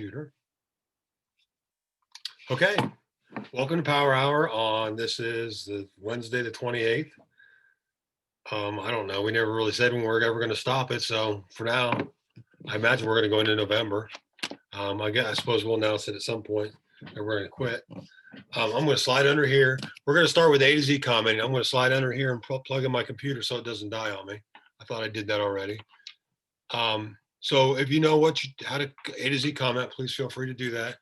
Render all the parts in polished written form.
computer. Okay, welcome to Power Hour on, this is the Wednesday, the 28th. I don't know, we never really said when we're ever going to stop it. So for now, I imagine we're going to go into November. I suppose we'll announce it at some point that we're going to quit. I'm going to slide under here. We're going to start with A to Z commenting. I'm going to slide under here and plug in my computer so it doesn't die on me. I thought I did that already. So if you know how to A to Z comment, please feel free to do that.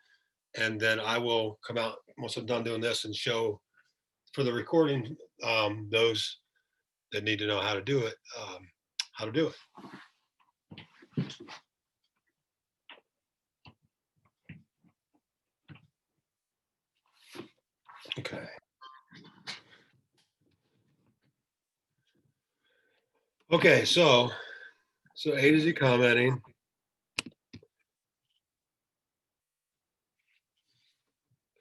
And then I will come out once I'm done doing this and show for the recording those that need to know how to do it, how to do it. Okay. Okay, so A to Z commenting.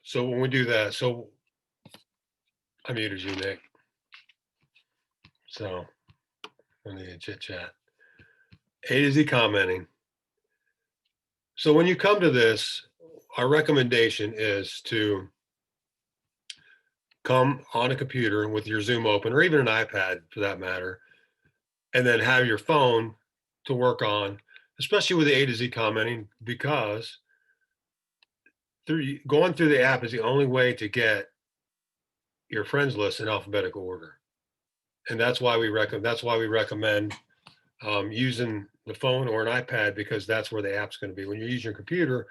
So when we do that, so I muted you, Nick. So I need to chit chat. A to Z commenting. So when you come to this, our recommendation is to come on a computer with your Zoom open, or even an iPad for that matter, and then have your phone to work on, especially with the A to Z commenting, because going through the app is the only way to get your friends list in alphabetical order. And that's why we recommend using the phone or an iPad, because that's where the app's going to be. When you use your computer,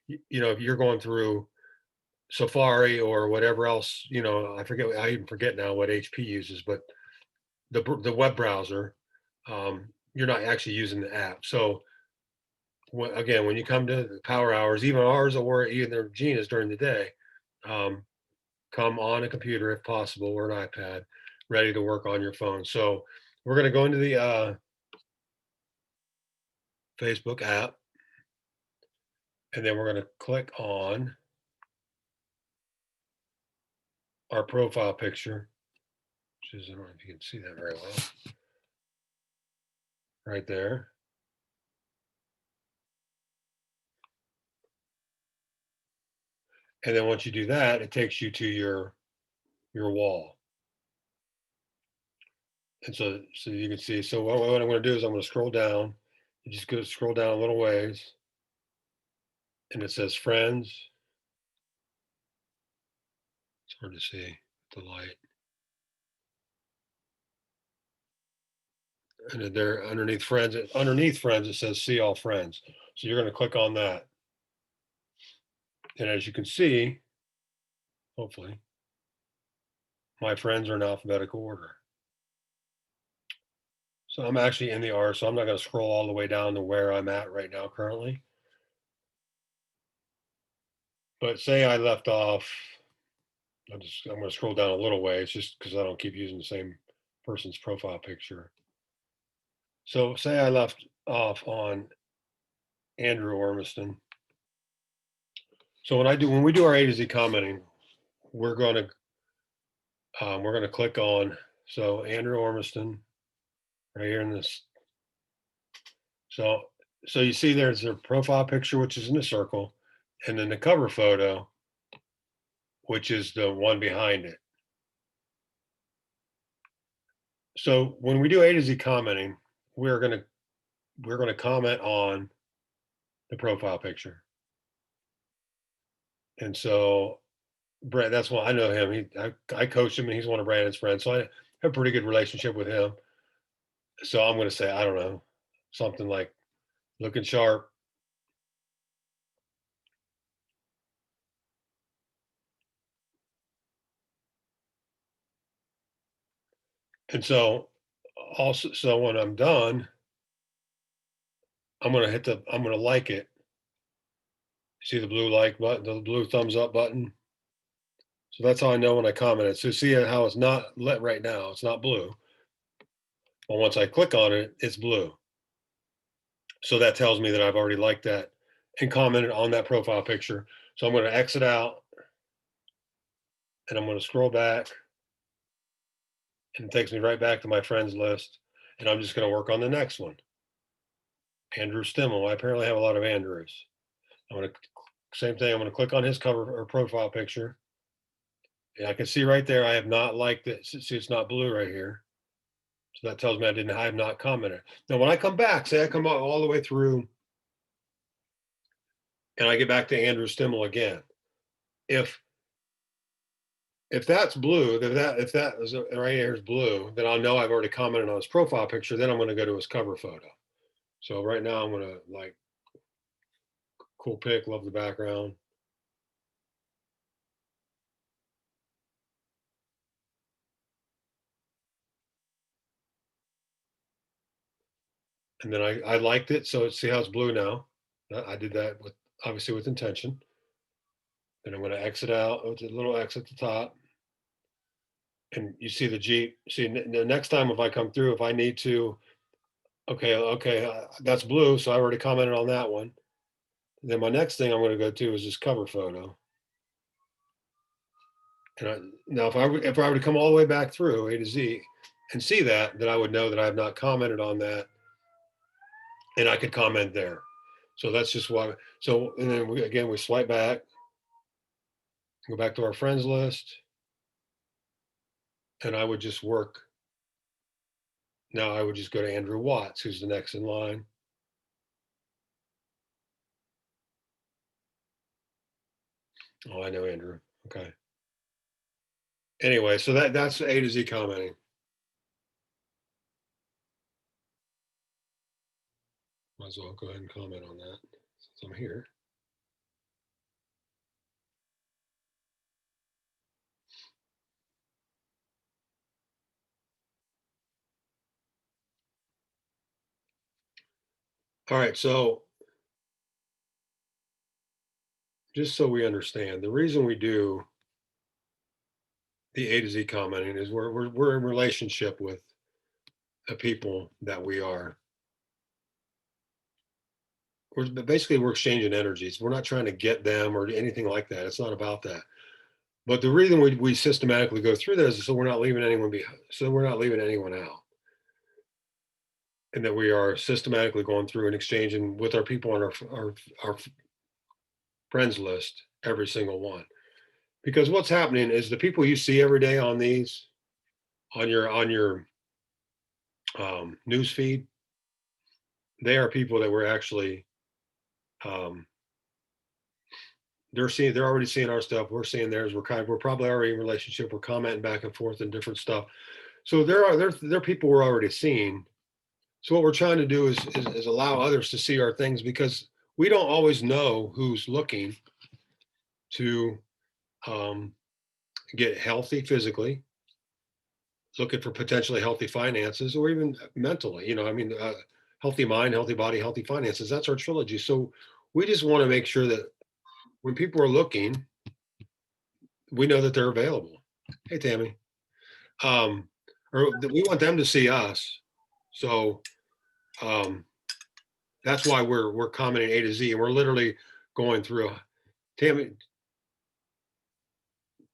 if you're going through Safari or whatever else, I even forget now what HP uses, but the web browser, you're not actually using the app. So again, when you come to the Power Hours, even ours or either Gina's during the day, come on a computer if possible, or an iPad, ready to work on your phone. So we're going to go into the Facebook app, and then we're going to click on our profile picture, which is, I don't know if you can see that very well, right there. And then once you do that, it takes you to your wall. And so you can see, so what I'm going to do is I'm going to scroll down. You just go scroll down a little ways, and it says friends. It's hard to see the light. And then there underneath friends, it says see all friends. So you're going to click on that. And as you can see, hopefully, my friends are in alphabetical order. So I'm actually in the R, so I'm not going to scroll all the way down to where I'm at right now currently. But say I left off, I'm going to scroll down a little ways just because I don't keep using the same person's profile picture. So say I left off on Andrew Ormiston. So when we do our A to Z commenting, we're going to click on, so Andrew Ormiston right here in this. So you see there's their profile picture, which is in a circle, and then the cover photo, which is the one behind it. So when we do A to Z commenting, we're going to comment on the profile picture. And so Brad, that's why I know him. I coached him, and he's one of Brandon's friends, so I have a pretty good relationship with him. So I'm going to say, I don't know, something like looking sharp. And so when I'm done, I'm going to like it. See the blue like button, the blue thumbs up button. So that's how I know when I commented. So see how it's not lit right now. It's not blue. Well, once I click on it, it's blue. So that tells me that I've already liked that and commented on that profile picture. So I'm going to exit out, and I'm going to scroll back, and it takes me right back to my friends list. And I'm just going to work on the next one. Andrew Stimmel. I apparently have a lot of Andrews. I'm going to, same thing. I'm going to click on his cover or profile picture. And I can see right there, I have not liked it. See, it's not blue right here. So that tells me I have not commented. Now, when I come back, say I come all the way through and I get back to Andrew Stimmel again. If that's blue, if that is right here is blue, then I'll know I've already commented on his profile picture. Then I'm going to go to his cover photo. So right now I'm going to like, cool pic, love the background. And then I liked it. So see how it's blue now. I did that with obviously with intention. Then I'm going to exit out with a little X at the top. And you see the Jeep. See, the next time if I come through, if I need to, okay, that's blue. So I already commented on that one. Then my next thing I'm going to go to is this cover photo. And now if I were to come all the way back through A to Z and see that, then I would know that I have not commented on that, and I could comment there. So that's just why. So and then we swipe back, go back to our friends list, and I would just work. Now I would just go to Andrew Watts, who's the next in line. Oh, I know Andrew. Okay. Anyway, so that's A to Z commenting. Might as well go ahead and comment on that since I'm here. All right, so just so we understand, the reason we do the A to Z commenting is we're in relationship with the people that we are. We're exchanging energies. We're not trying to get them or anything like that. It's not about that. But the reason we systematically go through this is so we're not leaving anyone behind. So we're not leaving anyone out, and that we are systematically going through and exchanging with our people on our friends list, every single one. Because what's happening is the people you see every day on these, on your news feed, they are people that we're actually um, they're already seeing our stuff. We're seeing theirs. We're probably already in relationship. We're commenting back and forth and different stuff. So they're people we're already seeing. So what we're trying to do is allow others to see our things, because we don't always know who's looking to um, get healthy physically, looking for potentially healthy finances, or even mentally. Healthy mind, healthy body, healthy finances. That's our trilogy. So we just want to make sure that when people are looking, we know that they're available. Hey, Tammy. Or that we want them to see us. So um, that's why we're commenting A to Z, and we're literally going through. Tammy, do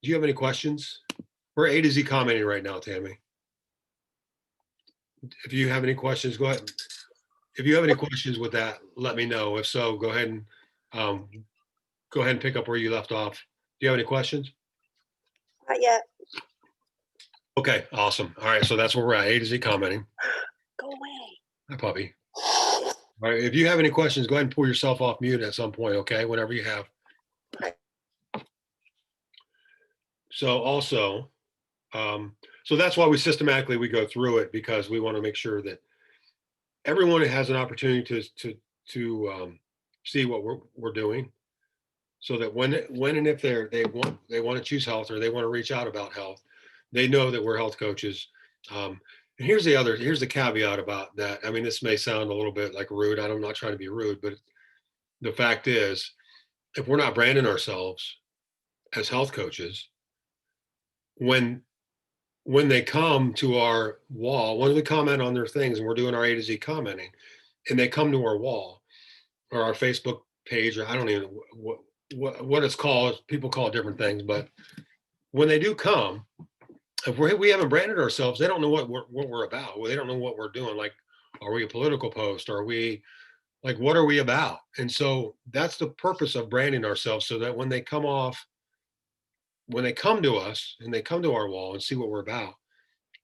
you have any questions? We're A to Z commenting right now, Tammy. If you have any questions, go ahead. If you have any questions with that, let me know. If so, um, go ahead and pick up where you left off. Do you have any questions? Not yet. Okay, awesome. All right, so that's where we're at. A to Z commenting. Go away. Hi, puppy. All right, if you have any questions, go ahead and pull yourself off mute at some point, okay? Whenever you have. Okay. So also, so that's why we systematically go through it, because we want to make sure that everyone has an opportunity to see what we're doing, so that when and if they want to choose health, or they want to reach out about health, they know that we're health coaches. And here's the caveat about that. I mean, this may sound a little bit like rude. I'm not trying to be rude, but the fact is, if we're not branding ourselves as health coaches, when they come to our wall, when we comment on their things and we're doing our A to Z commenting, and they come to our wall or our Facebook page, or I don't even know what it's called. People call it different things, but when they do come, if we haven't branded ourselves, they don't know what we're about. They don't know what we're doing. Like, are we a political post? Are we Like, what are we about? And so that's the purpose of branding ourselves, so that when they come to us and they come to our wall and see what we're about,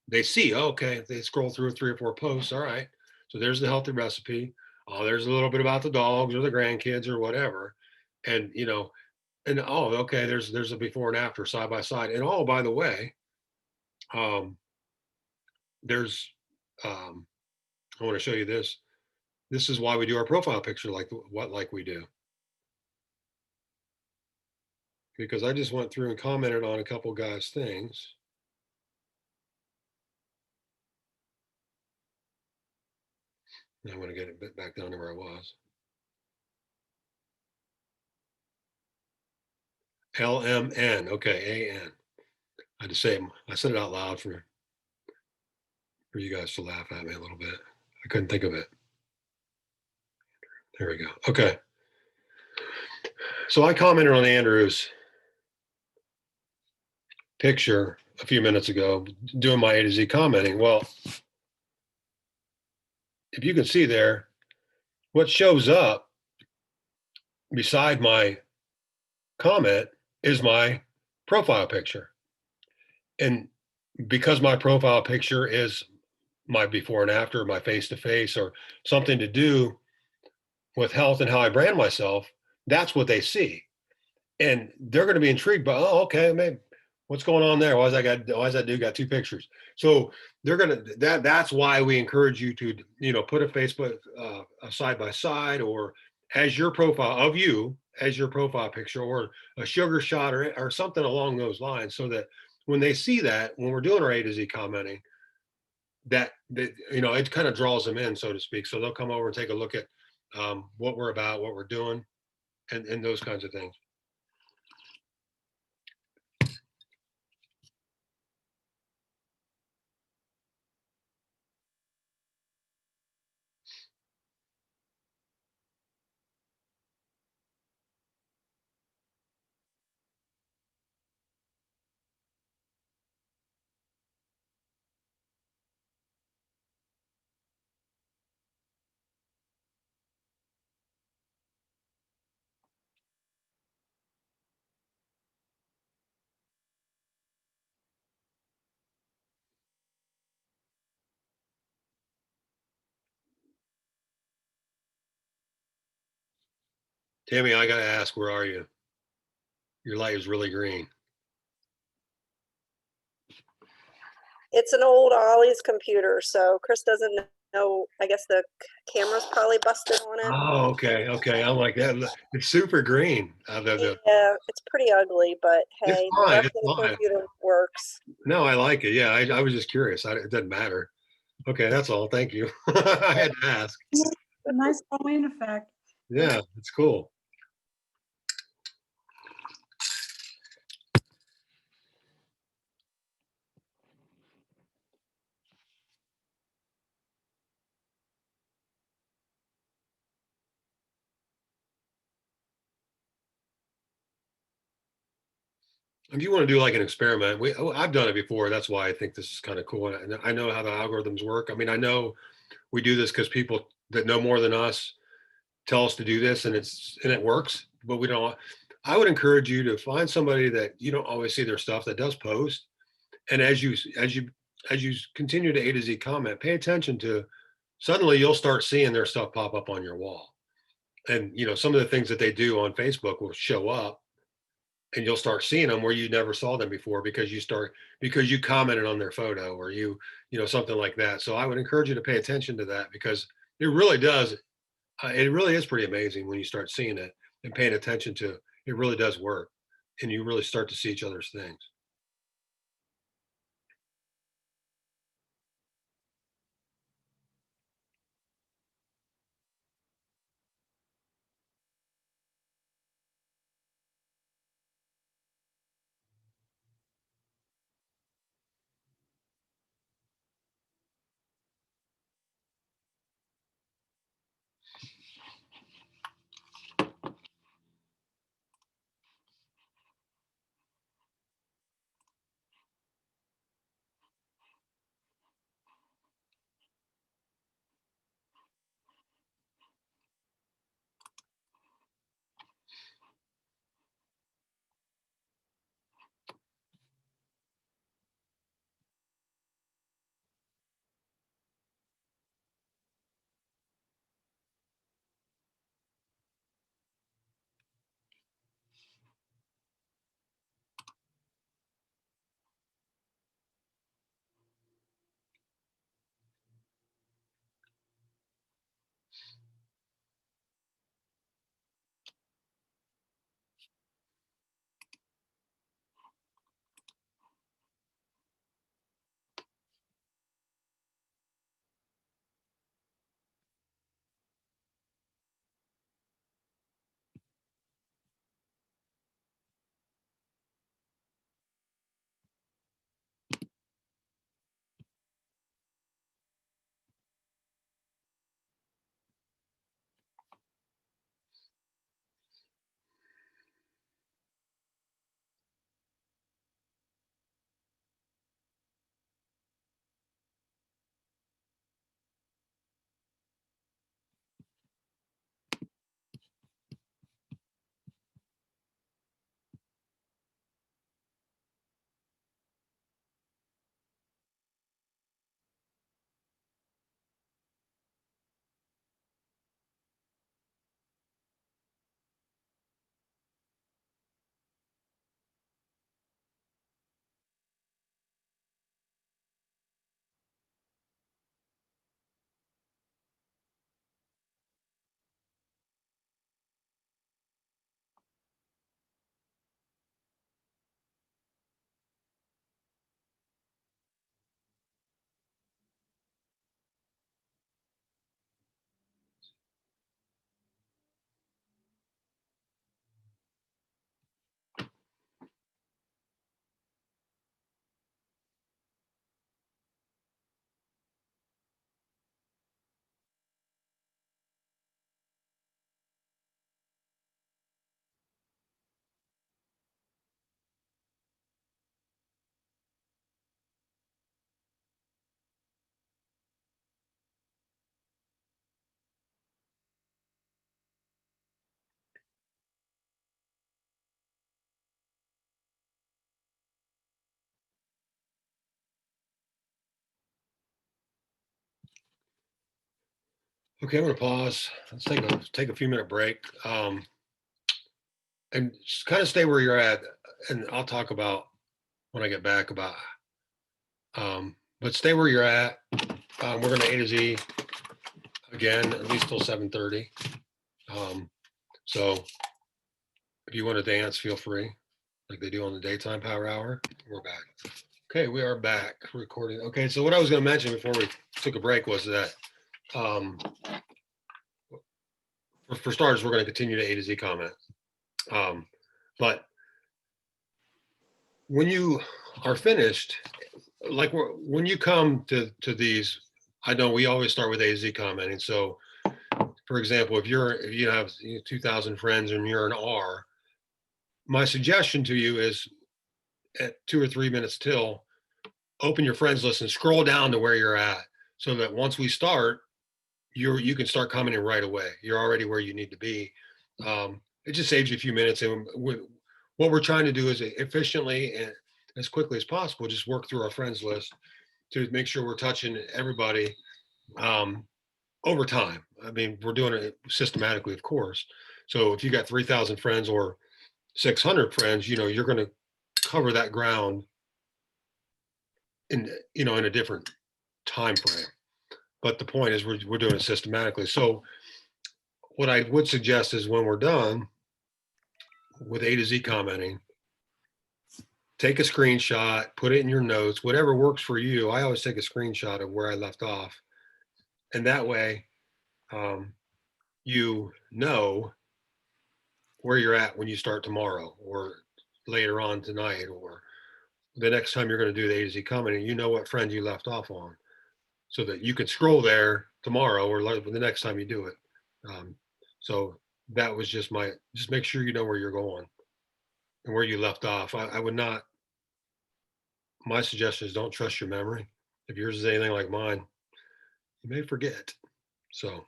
they see, oh, okay, they scroll through 3 or 4 posts. All right. So there's the healthy recipe. Oh, there's a little bit about the dogs or the grandkids or whatever. And, and oh, okay, there's a before and after side by side. And oh, by the way, um, there's I want to show you this. This is why we do our profile picture like we do. Because I just went through and commented on a couple guys' things. Now I'm going to get it back down to where I was. LMN. Okay, AN. I had to say I said it out loud for you guys to laugh at me a little bit. I couldn't think of it. There we go. Okay. So I commented on Andrew's picture a few minutes ago, doing my A to Z commenting. Well, if you can see there, what shows up beside my comment is my profile picture. And because my profile picture is my before and after, my face to face, or something to do with health and how I brand myself, that's what they see. And they're going to be intrigued by, oh, okay, maybe what's going on there? Why's that dude got 2 pictures? So they're going to, that's why we encourage you to, put a Facebook a side by side, or as your profile of you as your profile picture, or a sugar shot, or something along those lines, so that when they see that, when we're doing our A to Z commenting, that it kind of draws them in, so to speak. So they'll come over and take a look at what we're about, what we're doing, and those kinds of things. Tammy, I got to ask, where are you? Your light is really green. It's an old Ollie's computer, so Chris doesn't know. I guess the camera's probably busted on it. Oh, okay. Okay. I'm like that. It's super green. Yeah, it's pretty ugly, but It's hey, the fine. rest It's of the fine. computer works. No, I like it. Yeah. I was just curious. It doesn't matter. Okay. That's all. Thank you. I had to ask. A nice Halloween effect. Yeah. It's cool. If you want to do like an experiment, I've done it before. That's why I think this is kind of cool. And I know how the algorithms work. I mean, I know we do this because people that know more than us tell us to do this, and it works. But we don't. I would encourage you to find somebody that you don't always see their stuff that does post, and as you continue to A to Z comment, pay attention to. Suddenly, you'll start seeing their stuff pop up on your wall, and some of the things that they do on Facebook will show up, and you'll start seeing them where you never saw them before, because you commented on their photo, or something like that. So I would encourage you to pay attention to that, because it really does. It really is pretty amazing when you start seeing it and paying attention to. It really does work, and you really start to see each other's things. Okay, I'm gonna pause. Let's take a few minute break. And just kind of stay where you're at. And I'll talk about when I get back about, but stay where you're at. We're gonna A to Z again, at least till 7:30. So if you want to dance, feel free, like they do on the daytime power hour. We're back. Okay, we are back recording. Okay, so what I was gonna mention before we took a break was that, um, for starters, we're gonna continue to A to Z comment. But when you are finished, like when you come to these, I know we always start with A to Z commenting. So, for example, if you have 2,000 friends and you're an R, my suggestion to you is at 2 or 3 minutes till, open your friends list and scroll down to where you're at, so that once we start, you can start commenting right away. You're already where you need to be. It just saves you a few minutes. And what we're trying to do is efficiently and as quickly as possible, just work through our friends list to make sure we're touching everybody, um, over time. I mean, we're doing it systematically, of course. So if you got 3,000 friends or 600 friends, you're going to cover that ground in a different time frame. But the point is we're doing it systematically. So what I would suggest is when we're done with A to Z commenting, take a screenshot, put it in your notes, whatever works for you. I always take a screenshot of where I left off. And that way, um, you know where you're at when you start tomorrow or later on tonight or the next time you're going to do the A to Z commenting, you know what friend you left off on, so that you can scroll there tomorrow or the next time you do it. So that was just make sure you know where you're going and where you left off. I would not, my suggestion is don't trust your memory. If yours is anything like mine, you may forget. So,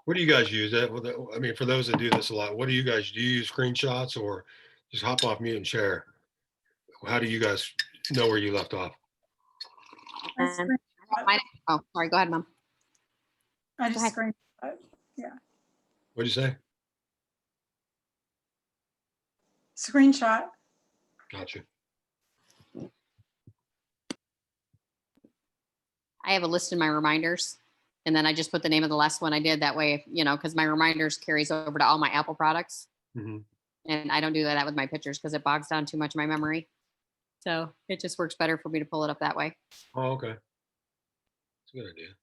what do you guys use? I mean, for those that do this a lot, what do you guys do? You use screenshots or just hop off mute and share? How do you guys know where you left off? I And screenshot. oh, sorry. Go ahead, Mom. I Go just ahead. screenshot. What'd you say? Screenshot. Gotcha. I have a list in my reminders, and then I just put the name of the last one I did. That way, because my reminders carries over to all my Apple products, Mhm. and I don't do that with my pictures because it bogs down too much of my memory. So it just works better for me to pull it up that way. Oh, okay. That's a good idea.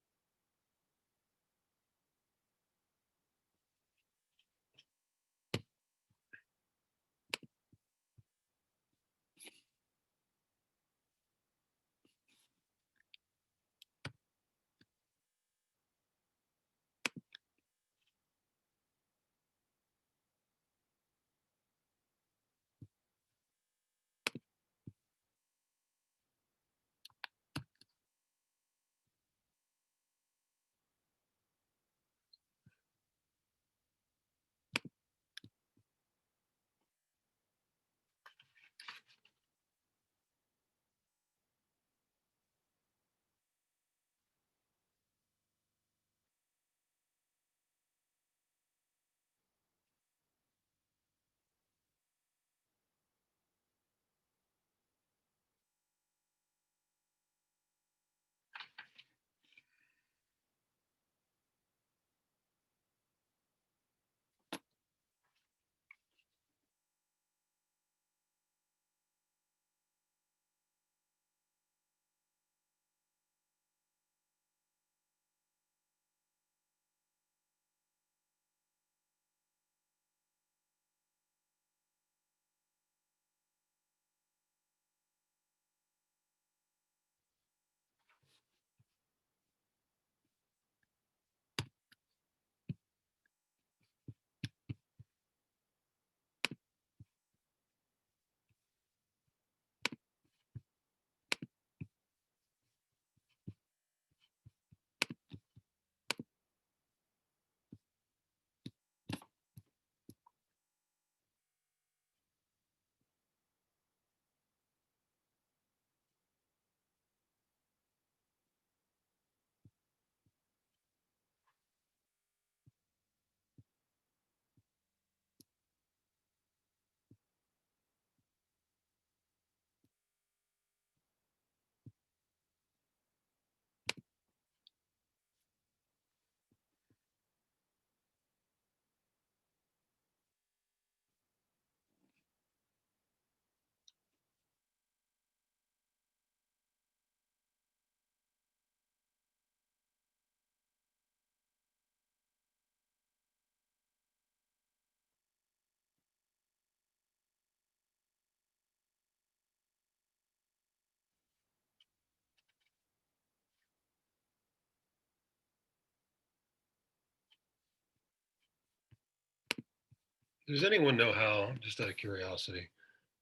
Does anyone know how, just out of curiosity?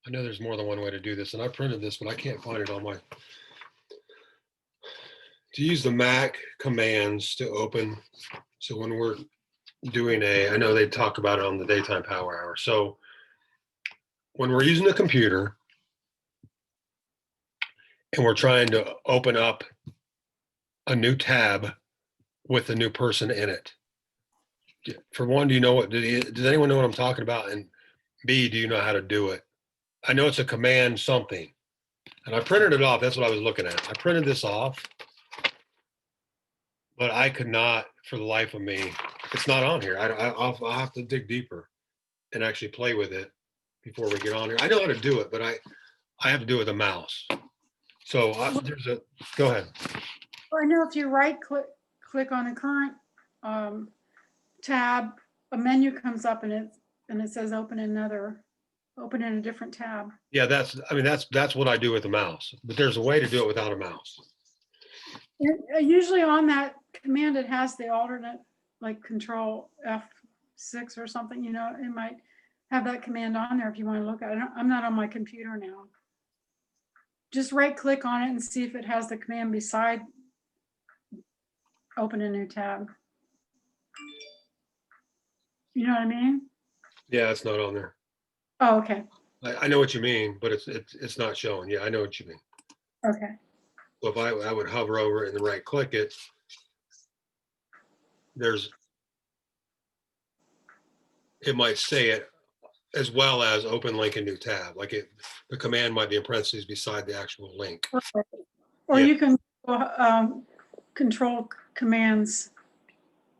I know there's more than one way to do this, and I printed this, but I can't find it on my. To use the Mac commands to open. So when we're doing I know they talk about it on the daytime power hour. So when we're using the computer and we're trying to open up a new tab with a new person in it, for one, do you know does anyone know what I'm talking about? And B, do you know how to do it? I know it's a command something, and I printed it off. That's what I was looking at. I printed this off, but I could not, for the life of me, it's not on here. I'll have to dig deeper and actually play with it before we get on here. I know how to do it, but I have to do it with a mouse. So go ahead. Well, I know if you right click on the current tab, a menu comes up and it says open in a different tab. Yeah, that's what I do with the mouse, but there's a way to do it without a mouse. Usually on that command, it has the alternate, like Control F6 or something, you know, it might have that command on there if you want to look at it. I'm not on my computer now. Just right click on it and see if it has the command beside open a new tab. You know what I mean? Yeah, it's not on there. Oh, okay. I know what you mean, but it's not showing. Yeah, I know what you mean. Okay. So if I would hover over it and then right click it, it might say it as well as open link in new tab. Like the command might be in parentheses beside the actual link. Or Yeah. you can control commands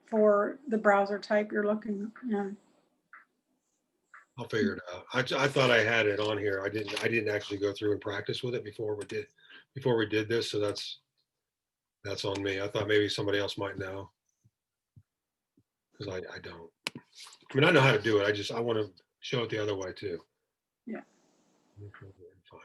for the browser type you're looking at. I'll figure it out. I thought I had it on here. I didn't actually go through and practice with it before we did this. So that's on me. I thought maybe somebody else might know. Because I don't. I mean, I know how to do it. I want to show it the other way too. Yeah. Fine.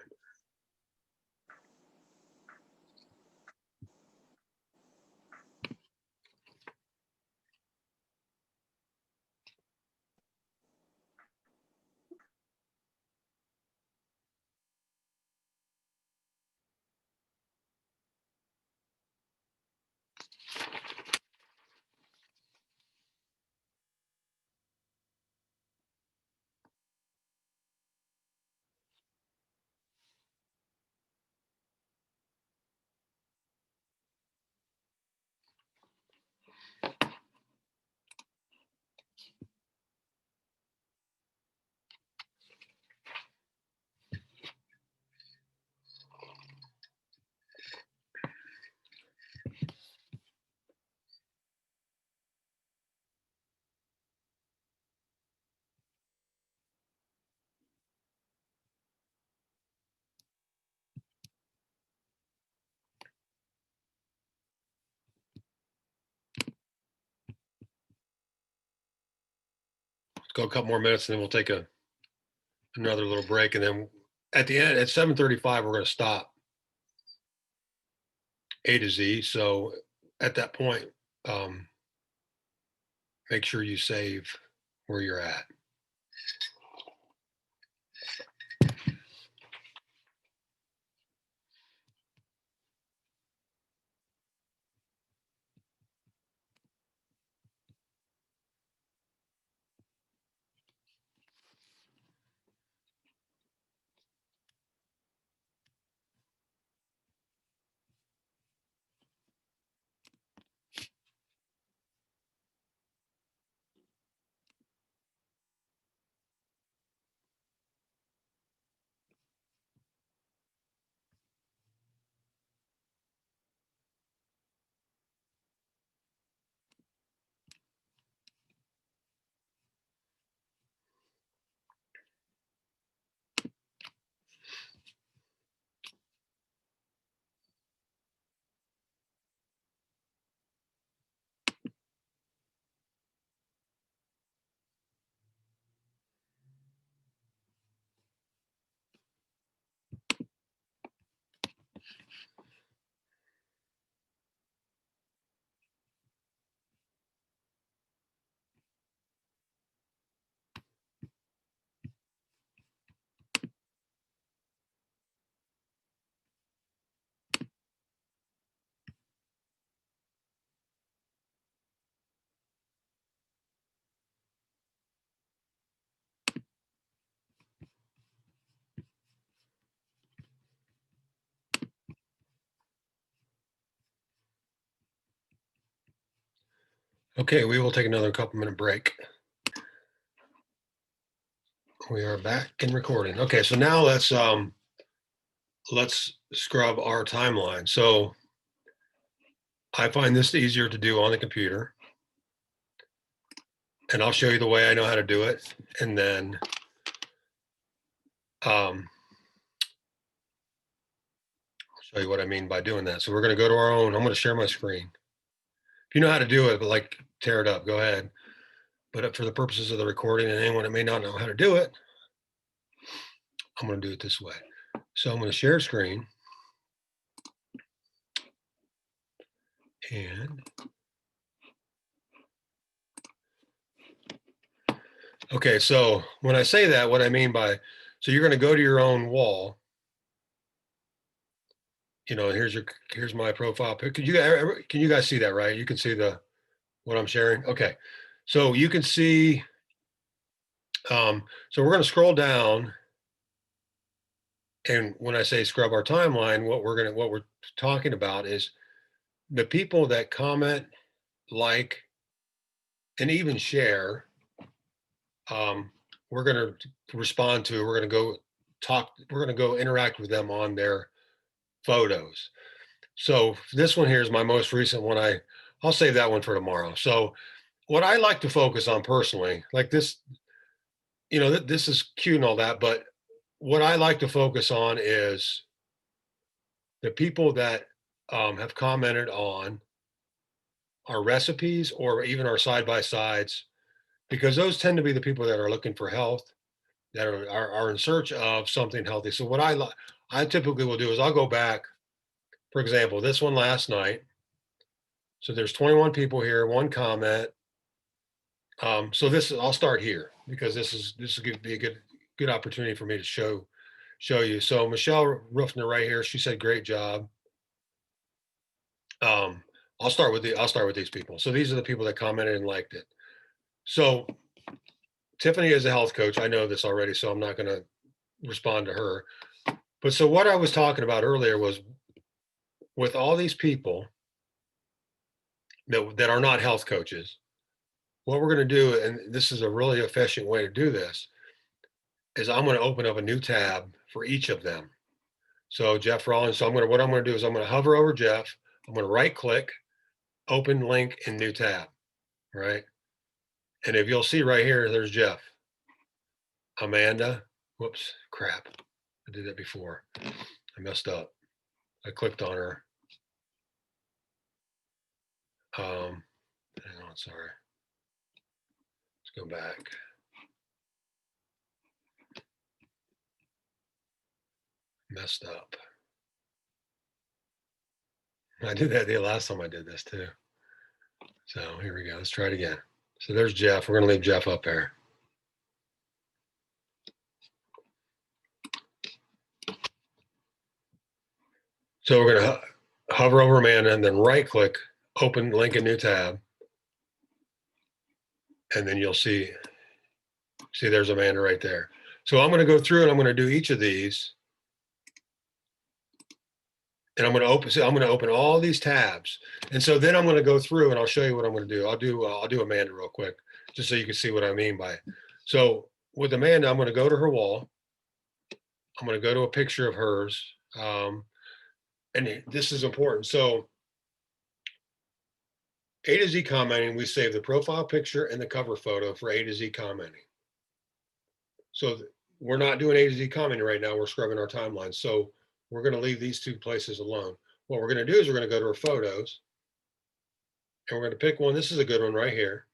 Let's go a couple more minutes and then we'll take another little break. And then at the end, at 7:35, we're going to stop A to Z. So at that point, make sure you save where you're at. Okay, we will take another couple minute break. We are back in recording. Okay, so now let's scrub our timeline. So I find this easier to do on the computer. And I'll show you the way I know how to do it. And then I'll show you what I mean by doing that. So we're going to go to our own. I'm going to share my screen. If you know how to do it, but like tear it up, go ahead. But for the purposes of the recording and anyone that may not know how to do it, I'm going to do it this way. So I'm going to share screen. And okay, so when I say that, what I mean by, so you're going to go to your own wall. You know, here's my profile pic. Can you guys see that, right? You can see what I'm sharing. Okay, so you can see. So we're going to scroll down, and when I say scrub our timeline, what we're talking about is the people that comment, like, and even share. We're going to respond to. We're going to go talk. We're going to go interact with them on their photos. So this one here is my most recent one. I'll save that one for tomorrow. So what I like to focus on personally, like this, you know, this is cute and all that, but what I like to focus on is the people that have commented on our recipes or even our side-by-sides, because those tend to be the people that are looking for health, that are in search of something healthy. So what I typically will do is I'll go back, for example, this one last night. So there's 21 people here, one comment. So I'll start here because this is going to be a good opportunity for me to show you. So Michelle Ruffner right here, she said, great job. I'll start with these people. So these are the people that commented and liked it. So Tiffany is a health coach. I know this already, so I'm not going to respond to her. But so what I was talking about earlier was with all these people that are not health coaches, what we're going to do, and this is a really efficient way to do this, is I'm going to open up a new tab for each of them. So Jeff Rollins, so what I'm going to do is I'm going to hover over Jeff. I'm going to right click, open link in new tab, right? And if you'll see right here, there's Jeff. Amanda, whoops, crap. I did that before. I messed up. I clicked on her. Hang on, sorry. Let's go back. Messed up. I did that the last time I did this too. So here we go. Let's try it again. So there's Jeff. We're going to leave Jeff up there. So we're going to hover over Amanda and then right click, open link in new tab. And then you'll see there's Amanda right there. So I'm going to go through and I'm going to do each of these. And I'm going to open all these tabs. And so then I'm going to go through and I'll show you what I'm going to do. I'll do Amanda real quick, just so you can see what I mean by it. So with Amanda, I'm going to go to her wall. I'm going to go to a picture of hers. And this is important. So A to Z commenting, we save the profile picture and the cover photo for A to Z commenting. So we're not doing A to Z commenting right now. We're scrubbing our timeline. So we're going to leave these two places alone. What we're going to do is we're going to go to our photos and we're going to pick one. This is a good one right here.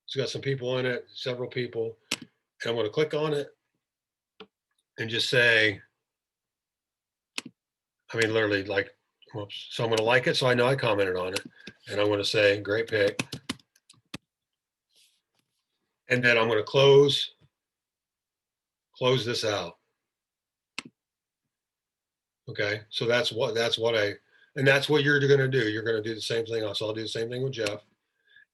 It's got some people in it, several people. And I'm going to click on it and just say, I mean, literally like, whoops. So I'm going to like it so I know I commented on it. And I'm going to say, great pick. And then I'm going to close this out. Okay, so that's what you're going to do. You're going to do the same thing. So I'll do the same thing with Jeff.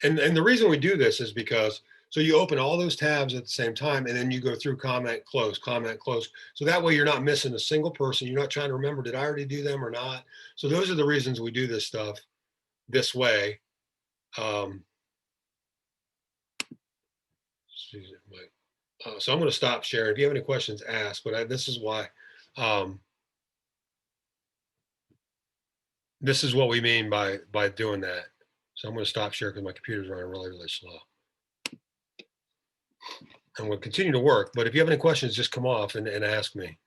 And the reason we do this is because, so you open all those tabs at the same time, and then you go through comment, close. So that way you're not missing a single person. You're not trying to remember, did I already do them or not? So those are the reasons we do this stuff this way. So I'm going to stop sharing. If you have any questions, ask. But this is why. This is what we mean by doing that. So I'm going to stop sharing because my computer's running really, really slow. And we'll continue to work. But if you have any questions, just come off and ask me.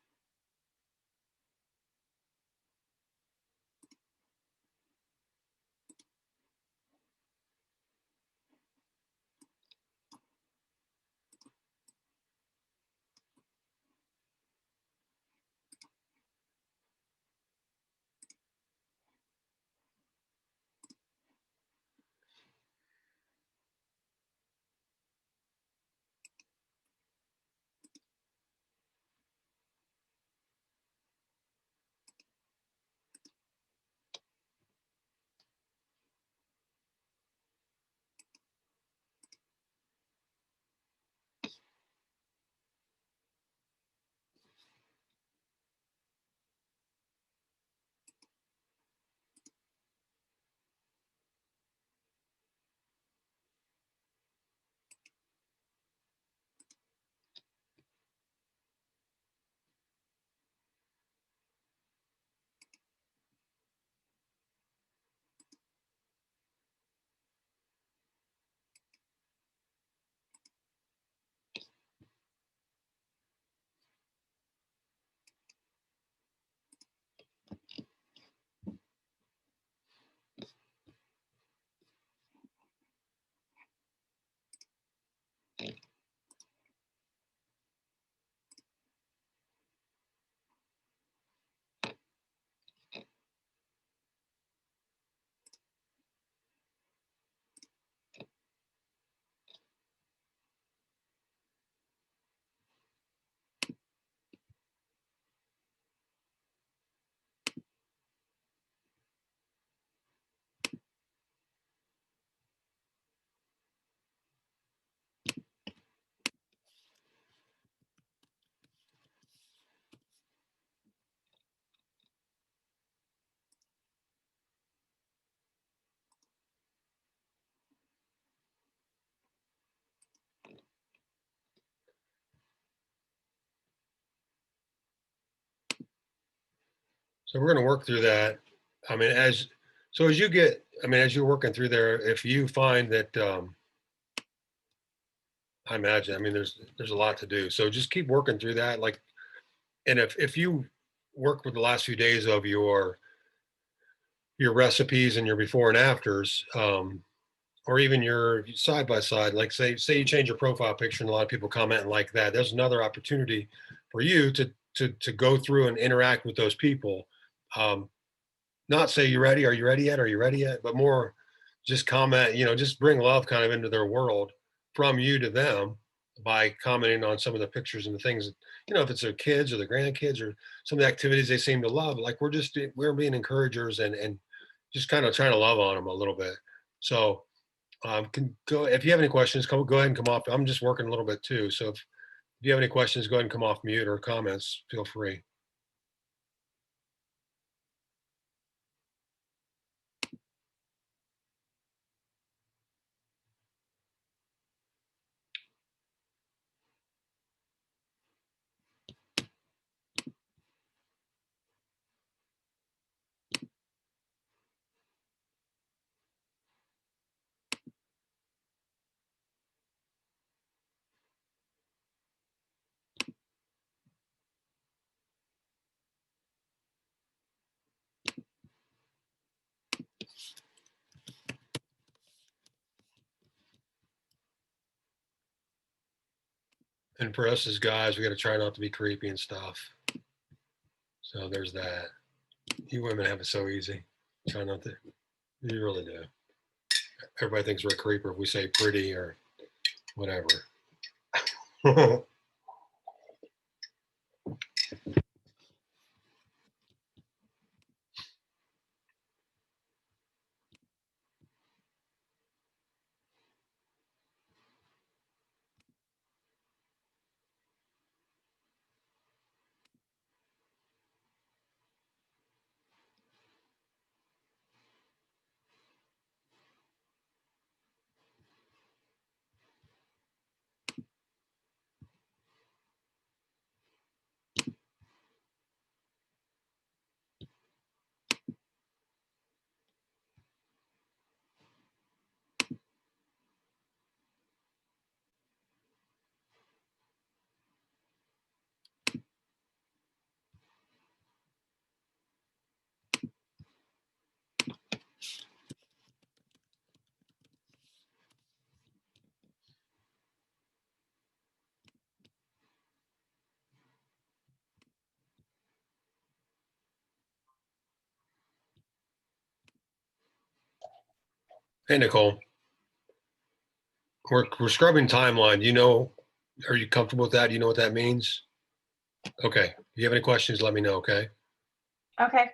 So we're going to work through that. I mean, as you're working through there, if you find that, I imagine, I mean, there's a lot to do. So just keep working through that. Like, and if you work with the last few days of your recipes and your before and afters, or even your side by side, like say you change your profile picture and a lot of people comment like that, there's another opportunity for you to go through and interact with those people. Not say you ready, are you ready yet? Are you ready yet? But more just comment, just bring love kind of into their world from you to them by commenting on some of the pictures and the things, if it's their kids or the grandkids or some of the activities they seem to love. Like we're being encouragers and just kind of trying to love on them a little bit. So can go if you have any questions, go ahead and come off. I'm just working a little bit too. So if you have any questions, go ahead and come off mute or comments, feel free. And for us as guys, we got to try not to be creepy and stuff. So there's that. You women have it so easy. Try not to. You really do. Everybody thinks we're a creeper if we say pretty or whatever. Hey, Nicole, we're scrubbing timeline. You know, are you comfortable with that? Do you know what that means? Okay. If you have any questions, let me know, okay? Okay.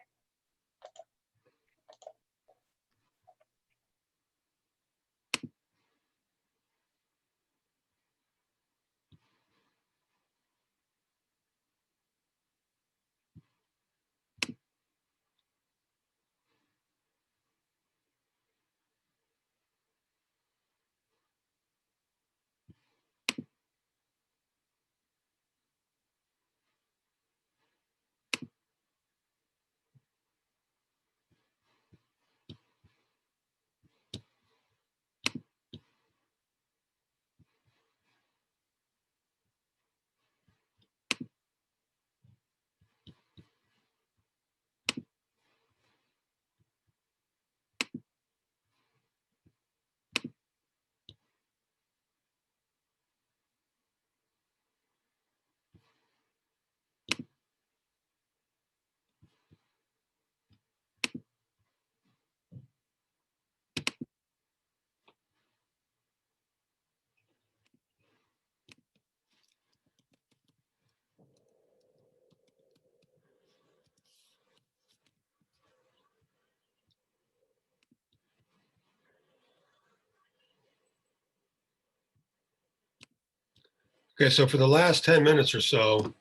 Okay, so for the last 10 minutes or so,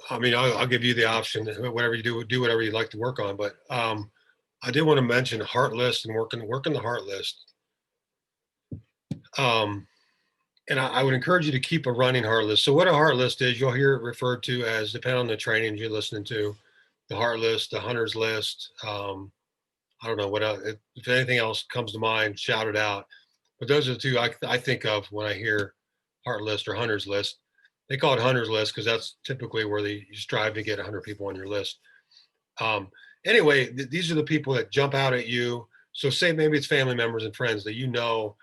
I mean, I'll give you the option, whatever you do whatever you'd like to work on. But I did want to mention Heart List and working the Heart List. And I would encourage you to keep a running Heart List. So what a Heart List is, you'll hear it referred to as, depending on the training you're listening to, the Heart List, the Hunter's List. I don't know what else, if anything else comes to mind, shout it out. But those are the two I think of when I hear Heart List or Hunter's List. They call it Hunter's List because that's typically where you strive to get 100 people on your list. Anyway, these are the people that jump out at you. So say maybe it's family members and friends that you know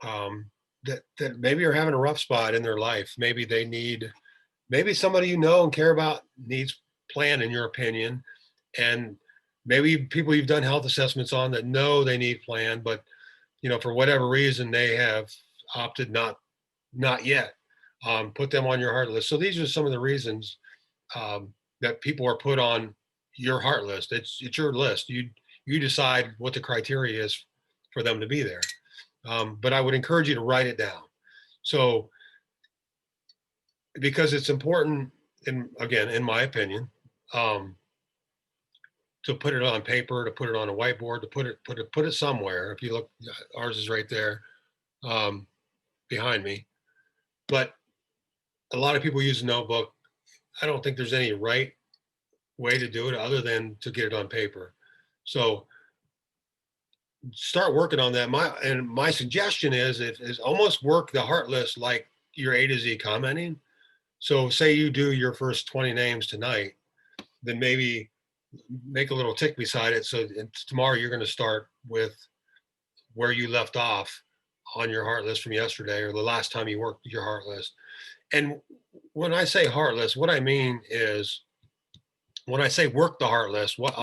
that maybe are having a rough spot in their life. Maybe they need, maybe somebody you know and care about needs plan, in your opinion. And maybe people you've done health assessments on that know they need plan, but for whatever reason they have opted not yet. Put them on your Heart List. So these are some of the reasons that people are put on your Heart List. It's your list. You decide what the criteria is for them to be there. But I would encourage you to write it down. So because it's important, in my opinion, to put it on paper, to put it on a whiteboard, to put it somewhere. If you look, ours is right there behind me. But a lot of people use a notebook. I don't think there's any right way to do it other than to get it on paper. So start working on that. My suggestion is almost work the Heart List like your A to Z commenting. So say you do your first 20 names tonight, then maybe make a little tick beside it. So tomorrow you're going to start with where you left off on your Heart List from yesterday or the last time you worked your Heart List. And when I say Heart List, what I mean is when I say work the Heart List, what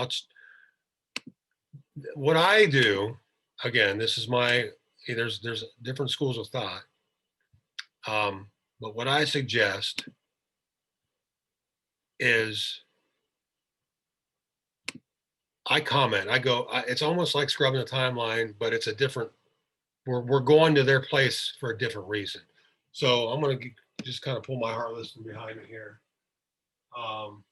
I do, again, this is there's different schools of thought. But what I suggest is I comment, it's almost like scrubbing the timeline, but it's a different, we're going to their place for a different reason. So I'm going to just kind of pull my Heart List from behind me here. All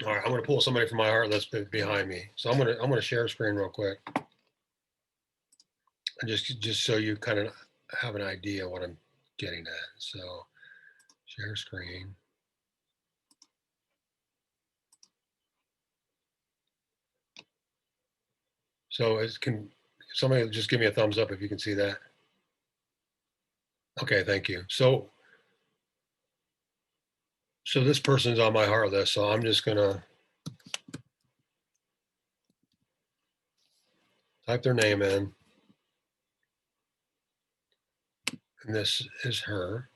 right, I'm going to pull somebody from my Heart List behind me. So I'm going to share screen real quick. And just so you kind of have an idea what I'm getting at. So share screen. So can somebody just give me a thumbs up if you can see that? Okay, thank you. So this person's on my Heart List. So I'm just gonna type their name in. And this is her.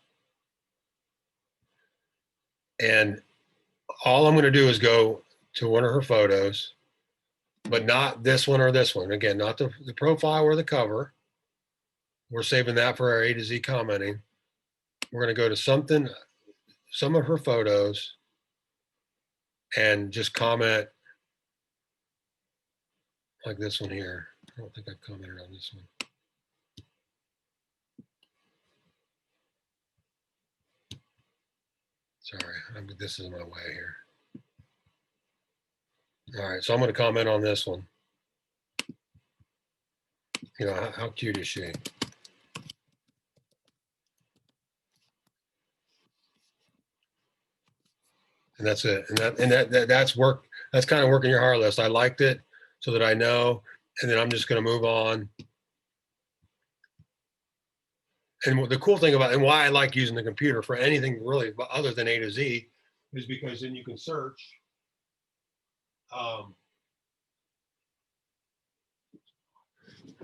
And all I'm going to do is go to one of her photos, but not this one or this one. Again, not the profile or the cover. We're saving that for our A to Z commenting. We're going to go to some of her photos and just comment like this one here. I don't think I've commented on this one. Sorry, this is my way here. All right, so I'm going to comment on this one. You know, how cute is she? And that's it. And that's work. That's kind of working your heart list. I liked it so that I know, and then I'm just going to move on. And the cool thing about, and why I like using the computer for anything really other than A to Z, is because then you can search.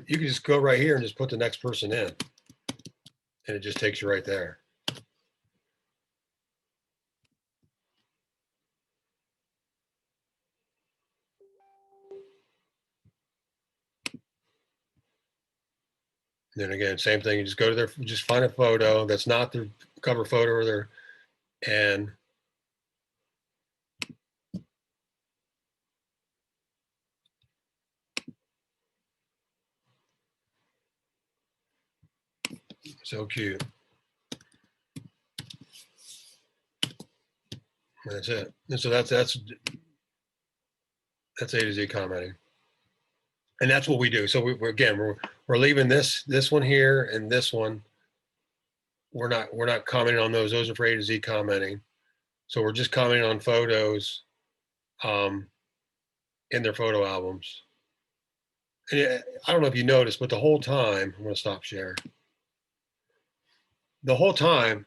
You can just go right here and just put the next person in, and it just takes you right there. Then again, same thing. You just go to their, just find a photo that's not their cover photo or their, and so cute. And that's it. And so that's A to Z commenting. And that's what we do. So we're leaving this one here and this one. We're not commenting on those. Those are for A to Z commenting. So we're just commenting on photos in their photo albums. And I don't know if you noticed, but the whole time, I'm going to stop share. The whole time,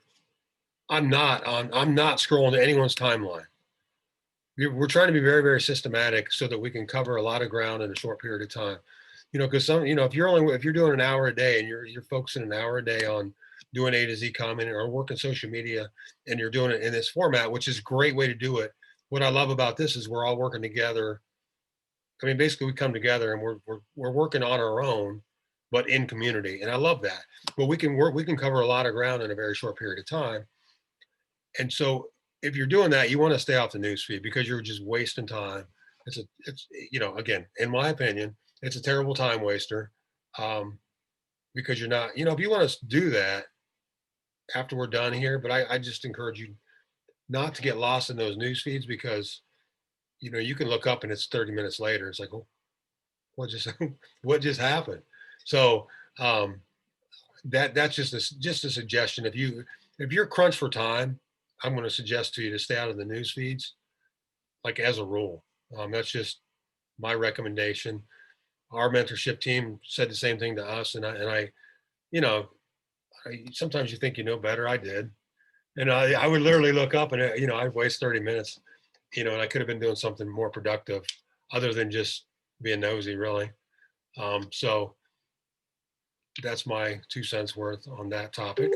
I'm not scrolling to anyone's timeline. We're trying to be very, very systematic so that we can cover a lot of ground in a short period of time. You know, because if you're doing an hour a day and you're focusing an hour a day on doing A to Z commenting or working social media, and you're doing it in this format, which is a great way to do it. What I love about this is we're all working together. I mean, basically we come together and we're working on our own, but in community. And I love that. But we can cover a lot of ground in a very short period of time. And so if you're doing that, you want to stay off the news feed because you're just wasting time. It's again, in my opinion, it's a terrible time waster, because you're not, if you want to do that after we're done here, but I just encourage you not to get lost in those news feeds because, you can look up and it's 30 minutes later. It's like, oh, what just happened? So that's just a suggestion. If you're crunched for time, I'm going to suggest to you to stay out of the news feeds, like as a rule. That's just my recommendation. Our mentorship team said the same thing to us, and I sometimes you think you know better. I did, and I would literally look up and I'd waste 30 minutes, and I could have been doing something more productive, other than just being nosy, really. So that's my 2 cents worth on that topic.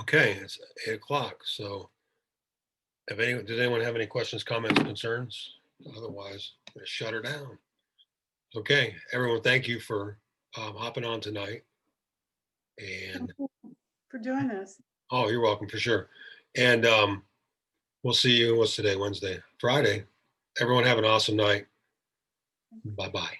Okay, it's 8 o'clock. So did anyone have any questions, comments, concerns? Otherwise, I'm gonna shut her down. Okay, everyone, thank you for hopping on tonight. And, For doing this. oh, you're welcome for sure. And we'll see you, what's today, Wednesday, Friday. Everyone have an awesome night. Bye-bye.